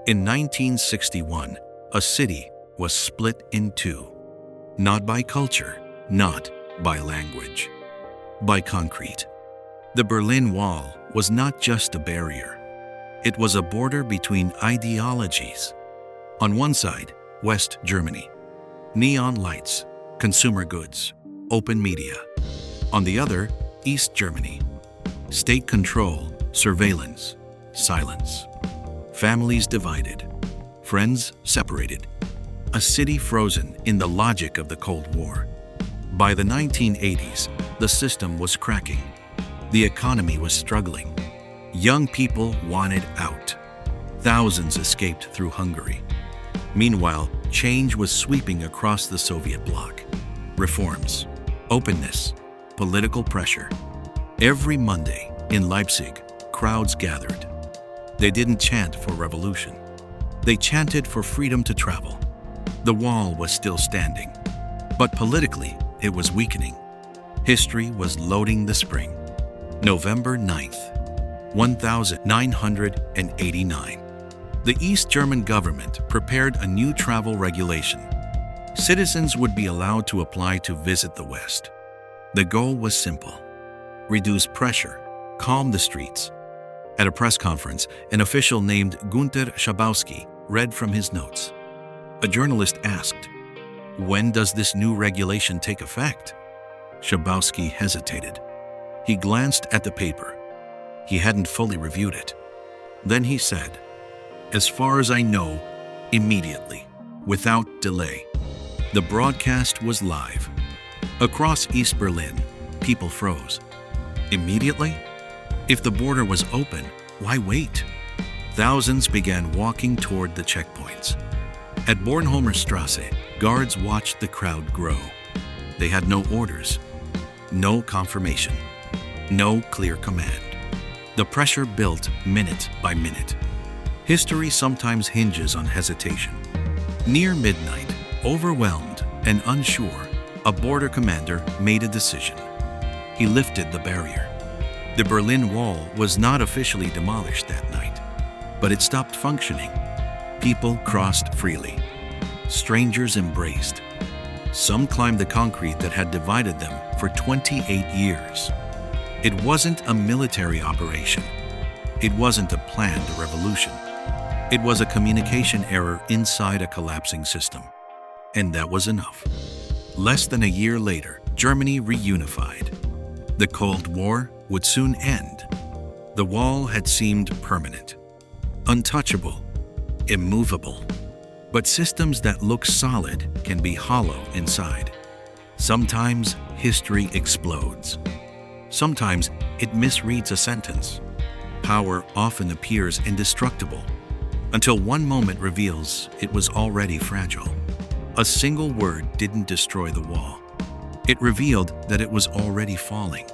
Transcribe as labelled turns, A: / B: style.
A: In 1961, a city was split in two. Not by culture, not by language, by concrete. The Berlin Wall was not just a barrier. It was a border between ideologies. On one side, West Germany. Neon lights, consumer goods, open media. On the other, East Germany. State control, surveillance, silence. Families divided. Friends separated. A city frozen in the logic of the Cold War. By the 1980s, the system was cracking. The economy was struggling. Young people wanted out. Thousands escaped through Hungary. Meanwhile, change was sweeping across the Soviet bloc. Reforms, openness, political pressure. Every Monday in Leipzig, crowds gathered. They didn't chant for revolution. They chanted for freedom to travel. The wall was still standing, but politically it was weakening. History was loading the spring. November 9th, 1989. The East German government prepared a new travel regulation. Citizens would be allowed to apply to visit the West. The goal was simple: reduce pressure, calm the streets. At a press conference, an official named Günther Schabowski read from his notes. A journalist asked, "When does this new regulation take effect?" Schabowski hesitated. He glanced at the paper. He hadn't fully reviewed it. Then he said, "As far as I know, immediately, without delay." The broadcast was live. Across East Berlin, people froze. Immediately? If the border was open, why wait? Thousands began walking toward the checkpoints. At Bornholmer Strasse, guards watched the crowd grow. They had no orders, no confirmation, no clear command. The pressure built minute by minute. History sometimes hinges on hesitation. Near midnight, overwhelmed and unsure, a border commander made a decision. He lifted the barrier. The Berlin Wall was not officially demolished that night, but it stopped functioning. People crossed freely. Strangers embraced. Some climbed the concrete that had divided them for 28 years. It wasn't a military operation. It wasn't a planned revolution. It was a communication error inside a collapsing system. And that was enough. Less than a year later, Germany reunified. The Cold War would soon end. The wall had seemed permanent, untouchable, immovable. But systems that look solid can be hollow inside. Sometimes history explodes. Sometimes it misreads a sentence. Power often appears indestructible, until one moment reveals it was already fragile. A single word didn't destroy the wall. It revealed that it was already falling.